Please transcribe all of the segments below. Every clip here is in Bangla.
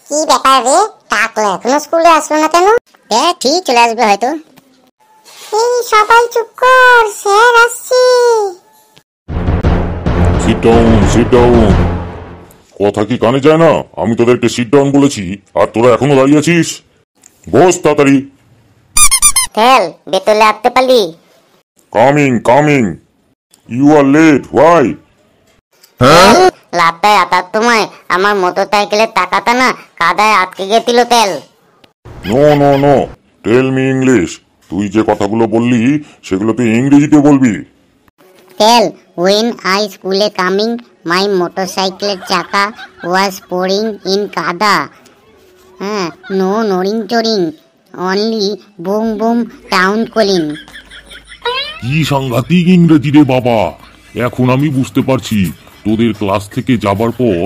কি ব্যাপার রে, টাকলা এখনো স্কুলে আসলো না কেন? ঠিক চলে আসবে হয়তো। এই সবাই চুপ কর, স্যার আসছে। Sit down, sit down. কথা কি কানে যায় না? আমি তোদেরকে সিট ডাউন বলেছি আর তোরা এখনো দাঁড়িয়ে আছিস? বস তাড়াতাড়ি। স্যার বেতলে আসতে পারলি? Coming coming. You are late, why? লাভটায় আসার সময় আমার মোটর সাইকেলের টাকাটা না কাদায় আটকে গেছিল তেল। No no no, tell me English. তুই যে কথাগুলো বললি সেগুলো তুই ইংরেজিতে বলবি। তেল, when I school coming, my motorcycle chaka was pouring in kada. No noring choring, only boom boom town calling. কি সাংঘাতিক ইংরেজি রে বাবা! এখন আমি বুঝতে পারছি তোদের ক্লাস থেকে যাবার পর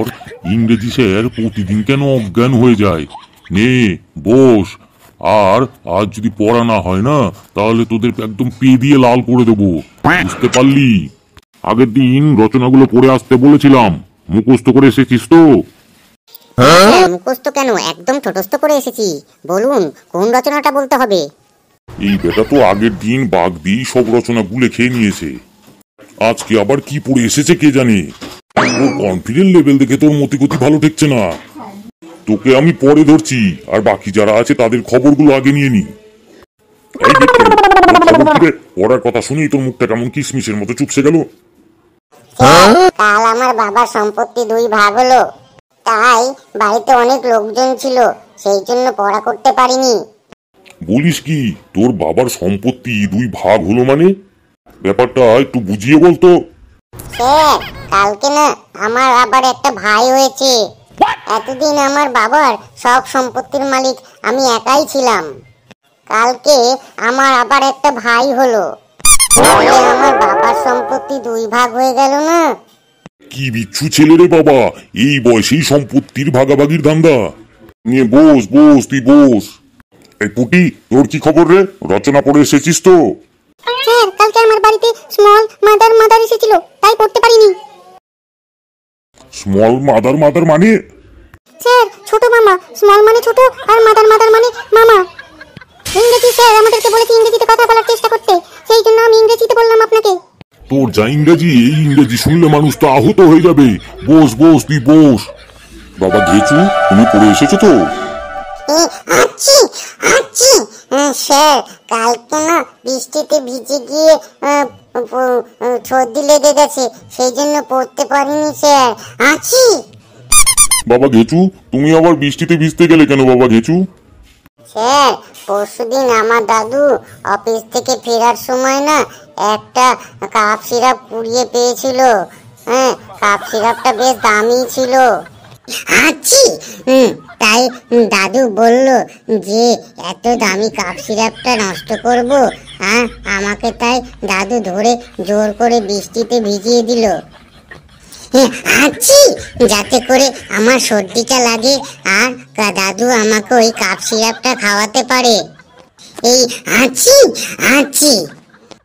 ইংরেজি স্যার প্রতিদিন কেন অজ্ঞান হয়ে যায়। নে বস, আর আজ যদি পড়া না হয় না তাহলে তোদের একদম পে দিয়ে লাল করে দেবো, বুঝতে পারলি? আগের দিন রচনাগুলো পড়ে আসতে বলেছিলাম, মুখস্থ করে এসেছিস তো? মুখস্থ কেন, একদম ছোটস্থ করে এসেছি। বলুন কোন রচনাটা বলতে হবে? এই বেটা তো আগের দিন বাগ দিয়ে সব রচনা গুলে খেয়ে নিয়েছে, আজকে আবার কি পড়ে এসেছে কে জানে। ওর কনফিডেন্স লেভেল দেখে তোর মতিগতি ভালো ঠেকছে না। তোকে আমি পরে ধরছি, আর বাকি যারা আছে তাদের খবরগুলো আগে নিয়ে নি। পড়ার কথা শুনেই তোর মুখটা কেমন কিসমিসের মতো চুপসে গেল। কাল আমার বাবার সম্পত্তি 2 ভাগ হলো, তাই বাড়িতে অনেক লোকজন ছিল, সেই জন্য পড়া করতে পারিনি। বলিস কি, তোর বাবার সম্পত্তি 2 ভাগ হলো মানে? ব্যাপারটা একটু বুঝিয়ে বলতো। স্যার, কালকে না আমার আবার একটা ভাই হয়েছে। এতদিন আমার বাবার সব সম্পত্তির মালিক আমি একাই ছিলাম। কালকে আমার আবার একটা ভাই হলো, আমার বাবার সম্পত্তি 2 ভাগ হয়ে গেল না। কি বিচ্ছু ছেলে রে বাবা, এই বয়সেই সম্পত্তির ভাগাভাগির ধান্দা নিয়ে। বস বস, তুই বস। এই পুটি, তোর কি খবর রে? রচনা পড়ে এসেছিস তো? স্যার, কালকে আমার বাড়িতে স্মল মাদার এসেছিল, তাই পড়তে পারিনি। স্মল মাদার মানে? স্যার, ছোট মামা। স্মল মানে ছোট আর মাদার মানে মামা। ইংরেজি স্যার আমাদেরকে বলেছে ইংরেজিতে কথা বলার চেষ্টা করতে, সেই জন্য আমি ইংরেজিতে বললাম আপনাকে। তোর যা ইংরেজি, এই ইংরেজি শুনলে মানুষ তো আহত হয়ে যাবে। বস বস, তুই বস। বাবা ঘেচু, তুমি পড়ে এসেছো তো? স্যার, কালকে না বৃষ্টিতে ভিজে গিয়ে সর্দি লেগে গেছে, সেই জন্য পড়তে পারিনি স্যার। আছি। বাবা ঘেচু, তুমি আবার বৃষ্টিতে ভিজতে গেলে কেন বাবা ঘেচু? স্যার, পরশুদিন আমার দাদু অফিস থেকে ফেরার সময় না একটা কাপ সিরাপ কুড়িয়ে পেয়েছিল। কাপ সিরাপটা বেশ দামি ছিল। তাই দাদু বলল যে এত দামি কাপ সিরাপটা নষ্ট করব, আমাকে তাই দাদু ধরে জোর করে বৃষ্টিতে ভিজিয়ে দিল, যাতে করে আমার সর্দিটা লাগে আর দাদু আমাকে ওই কাপ সিরাপটা খাওয়াতে পারে। এই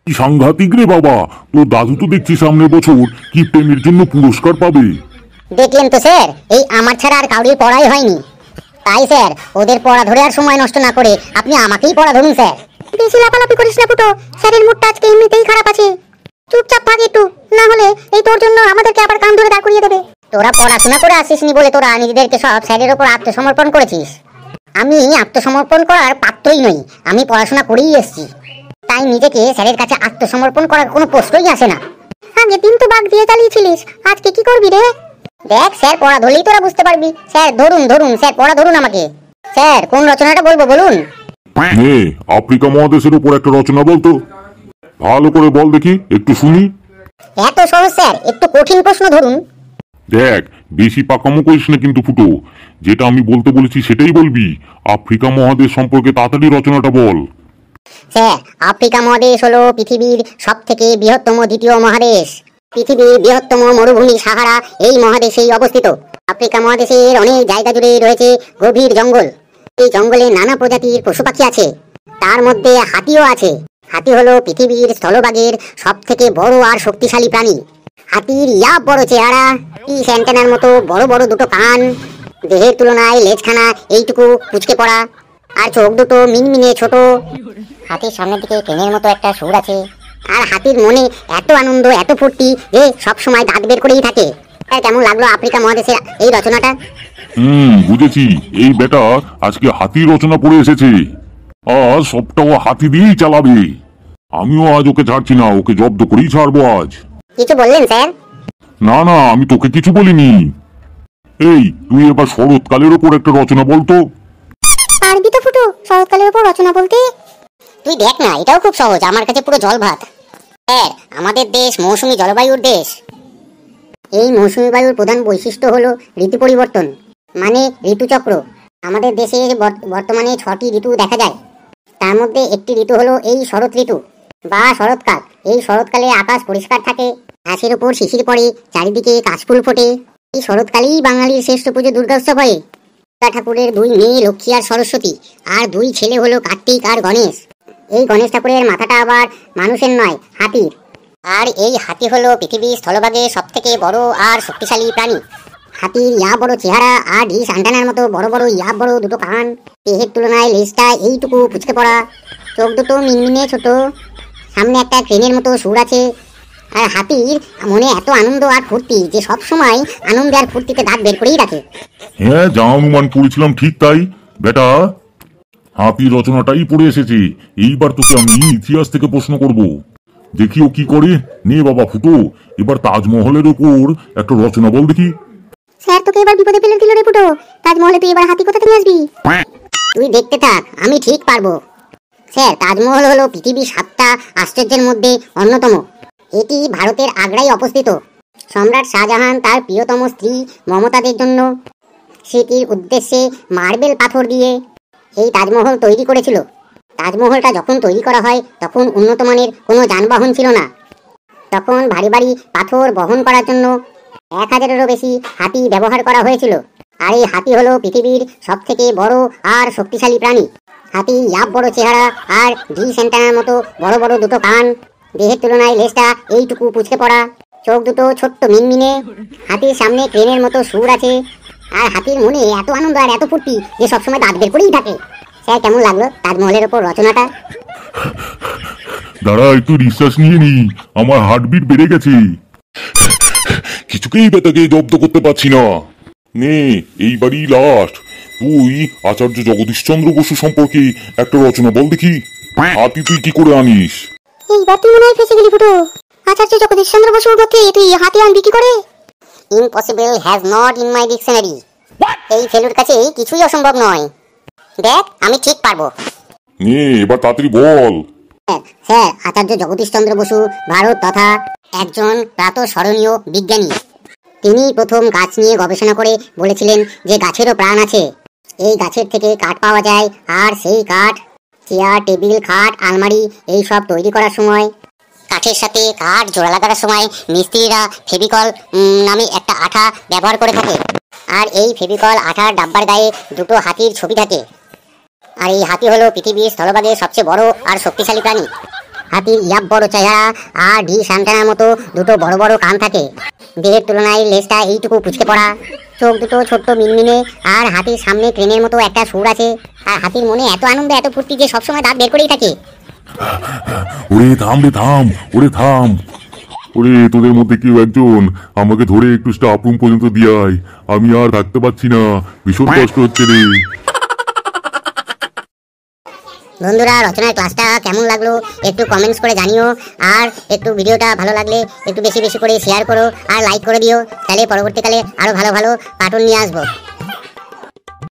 কি সাংঘাতিক রে বাবা! তোর দাদু তো দেখছি সামনের বছর কি প্রেমের জন্য পুরস্কার পাবে। দেখলেন তো স্যার, এই আমার ছাড়া আর কাউরির পড়াই হয়নি, তাই স্যার ওদের পড়া ধরে আর সময় নষ্ট না করে আপনি আমাকেই পড়া ধরুন স্যার। বেশি লাফালাফি করিস না ফুটো, স্যারের মুডটা আজকে এমনিতেই খারাপ আছে। চুপচাপ থাক একটু, না হলে এই তোর জন্য আমাদেরকে আবার কান ধরে দাঁড় করিয়ে দেবে। তোরা পড়াশোনা করে আসিসনি বলে তোরা নিজেদেরকে সব স্যারের ওপর আত্মসমর্পণ করেছিস। আমি আত্মসমর্পণ করার পাত্রই নই, আমি পড়াশোনা করেই এসেছি, তাই নিজেকে স্যারের কাছে আত্মসমর্পণ করার কোনো প্রশ্নই আসে না। আগের দিন তো বাগ দিয়ে চালিয়েছিলিস, আজকে কি করবি রে? দেখ স্যার, পড়া ধরলেই তোরা বুঝতে পারবি। স্যার ধরুন স্যার, পড়া ধরুন আমাকে। স্যার, কোন রচনাটা বলবো বলুন? আফ্রিকা মহাদেশের উপর একটা রচনা বলতো। ভালো করে বল দেখি, একটু শুনি। এত সহজ স্যার, একটু কঠিন প্রশ্ন ধরুন। দেখ, বেশি পাকামো করিস না কিন্তু ফুটো, যেটা আমি বলতে বলেছি সেটাই বলবি। আফ্রিকা মহাদেশ সম্পর্কে তাড়াতাড়ি রচনাটা বল। স্যার, আফ্রিকা মহাদেশ হলো পৃথিবীর সবথেকে বৃহত্তম দ্বিতীয় মহাদেশ। পৃথিবীর বৃহত্তম মরুভূমি সাহারা এই মহাদেশেই অবস্থিত। আফ্রিকা মহাদেশের অনেক জায়গা জুড়ে রয়েছে গভীর জঙ্গল। এই জঙ্গলে নানা প্রজাতির পশু পাখি আছে, তার মধ্যে হাতিও আছে। হাতি হলো পৃথিবীর স্থলভাগের সবথেকে বড় আর শক্তিশালী প্রাণী। হাতির বড় চেহারা, পিস অ্যান্টেনার মতো বড় বড় দুটো কান, দেহের তুলনায় লেজখানা এইটুকু কুঁচকে পড়া, আর চোখ দুটো মিনমিনে ছোট। হাতির সামনের দিকে ট্রেনের মতো একটা সুর আছে, আর হাতির মনে এত আনন্দ এত ফুর্তি যে সব সময় দাঁত বের করেই থাকে। আর কেমন লাগলো আফ্রিকা মহাদেশের এই রচনাটা? বুঝেছি, এই বেটা আজকে হাতি রচনা পড়ে এসেছে। আজ সবটাও হাতি দিয়েই চালাবে। আমিও আজ ওকে ছাড়ছি না, ওকে জব্দ করেই ছাড়বো আজ। কিছু বললেন স্যার? না না, আমি তোকে কিছু বলিনি। এই তুই এবার শরৎকালের ওপর একটা রচনা বলতো। পারবি তো ফুটো শরৎকালের উপর রচনা বলতে? তুই দেখ না, এটাও খুব সহজ, আমার কাছে পুরো জল ভাত। স্যার, আমাদের দেশ মৌসুমী জলবায়ুর দেশ। এই মৌসুমী বায়ুর প্রধান বৈশিষ্ট্য হলো ঋতু পরিবর্তন, মানে ঋতুচক্র। আমাদের দেশে বর্তমানে 6টি ঋতু দেখা যায়। তার মধ্যে একটি ঋতু হলো এই শরৎ ঋতু বা শরৎকাল। এই শরৎকালে আকাশ পরিষ্কার থাকে, ঘাসের উপর শিশির পড়ে, চারিদিকে কাশফুল ফোটে। এই শরৎকালেই বাঙালির শ্রেষ্ঠ পুজো দুর্গা উৎসব হয়। দুর্গা ঠাকুরের 2 মেয়ে লক্ষ্মী আর সরস্বতী, আর 2 ছেলে হলো কার্তিক আর গণেশ। এই গণেশ ঠাকুরের মাথাটা আবার মানুষের নয়, হাতির। আর এই হাতি হলো পৃথিবীর স্থলভাগে সবথেকে বড় আর শক্তিশালী প্রাণী। হাতির ইয়া বড় চেহারা আর ঢিস আন্টানার মতো বড় বড় ইয়া বড় দুটো কান, দেহের তুলনায় লেজটা এইটুকু কুঁচকে পড়া, চোখ দুটো মিনমিনে ছোট, সামনে একটা ট্রেনের মতো সুর আছে। আর হাতির মনে এত আনন্দ আর ফুর্তি যে সব সময় আনন্দ আর ফুর্তিতে দাঁত বের করেই রাখে। হ্যাঁ, যা অনুমান করেছিলাম ঠিক তাই। বেটা হাতি রচনাটাই পড়ে এসেছে। এইবার তোকে আমি ইতিহাস থেকে প্রশ্ন করব, দেখি ও কি করে। নে বাবা ফুটো, এবার তাজমহলের ওপর একটা রচনা বল দেখি। স্যার, তোকে এবার বিপদে ফেলে দিল রে ফুটো। তাজমহলে তুই এবার হাতি কোথা থেকে আসবি? তুই দেখতে থাক, আমি ঠিক পারবো। স্যার, তাজমহল হলো পৃথিবীর 7টা আশ্চর্যের মধ্যে অন্যতম। এটি ভারতের আগ্রায় অবস্থিত। সম্রাট শাহজাহান তার প্রিয়তম স্ত্রী মমতাজের জন্য স্মৃতির উদ্দেশ্যে মার্বেল পাথর দিয়ে এই তাজমহল তৈরি করেছিল। তাজমহলটা যখন তৈরি করা হয় তখন উন্নত মানের কোনো যানবাহন ছিল না। তখন ভারী ভারী পাথর বহন করার জন্য 1000-এরও বেশি হাতি ব্যবহার করা হয়েছিল। আর এই হাতি হলো পৃথিবীর সবথেকে বড় আর শক্তিশালী প্রাণী। হাতি ইয়াব বড় চেহারা আর ঢিস অ্যান্টেনার মতো বড় বড় দুটো কান, দেহের তুলনায় লেজটা এইটুকু কুঁচকে পড়া, চোখ দুটো ছোট্ট মিনমিনে। হাতির সামনে ট্রেনের মতো সুর আছে, আর হাতির মনে এত আনন্দ আর এত ফুর্তি যে সবসময় দাঁত বের করেই থাকে। স্যার, কেমন লাগলো তাজমহলের ওপর রচনাটা? দাঁড়া, একটু নিঃশ্বাস নিয়ে নি, আমার হার্টবিট বেড়ে গেছে। কিছুকেই বেটাকে জব্দ করতে পারছি না। নে, এইবারই লাস্ট। তুই আচার্য জগদীশচন্দ্র বসু সম্পর্কে একটা রচনা বল দেখি। হাতি তুই কি করে আনিস? এইবার তুই মনে হয় ফেসে গেলি ফুটো। আচার্য জগদীশচন্দ্র বসুর মধ্যে তুই হাতি আনবি কি করে? Impossible has not in my dictionary. এই ফেলুর কাছে কিছুই অসম্ভব নয়। দেখ, আমি ঠিক পারবো। নে, এবার তাড়াতাড়ি বল। স্যার, আচার্য জগদীশচন্দ্র বসু ভারত তথা একজন প্রাতঃস্মরণীয় বিজ্ঞানী। তিনি প্রথম গাছ নিয়ে গবেষণা করে বলেছিলেন যে গাছেরও প্রাণ আছে। এই গাছের থেকে কাঠ পাওয়া যায়, আর সেই কাঠ চেয়ার, টেবিল, খাট, আলমারি এই সব তৈরি করার সময়, কাঠের সাথে কাঠ জোড়া লাগানোর সময় মিস্ত্রিরা ফেভিকল নামে একটা আঠা ব্যবহার করে থাকে। আর এই ফেভিকল আঠার ডাব্বার গায়ে দুটো হাতির ছবি থাকে। আর এই হাতি হলো পৃথিবীর স্থলভাগে সবচেয়ে বড় আর শক্তিশালী প্রাণী। হাতির ইয়াব বড় চেহারা আর ঢিস অ্যান্টেনার মতো দুটো বড় বড় কান থাকে। দেহের তুলনায় লেজটা এইটুকু কুঁচকে পড়া, চোখ দুটো ছোট্ট মিনমিনে। আর হাতির সামনে ট্রেনের মতো একটা সুর আছে। আর হাতির মনে এত আনন্দ এত ফুর্তি যে সবসময় দাঁত বের করেই থাকে। ওরে থাম রে, থাম, ওরে থাম। ওরে, তোদের মধ্যে কেউ একজন আমাকে ধরে একটু স্টাফ রুম পর্যন্ত দিয়ে আয়। আমি আর থাকতে পারছি না, ভীষণ কষ্ট হচ্ছে রে। বন্ধুরা, রচনার ক্লাসটা কেমন লাগলো একটু কমেন্টস করে জানিও। আর একটু ভিডিওটা ভালো লাগলে একটু বেশি বেশি করে শেয়ার করো আর লাইক করে দিও। তাহলে পরবর্তীকালে আরো ভালো ভালো কার্টুন নিয়ে আসবো।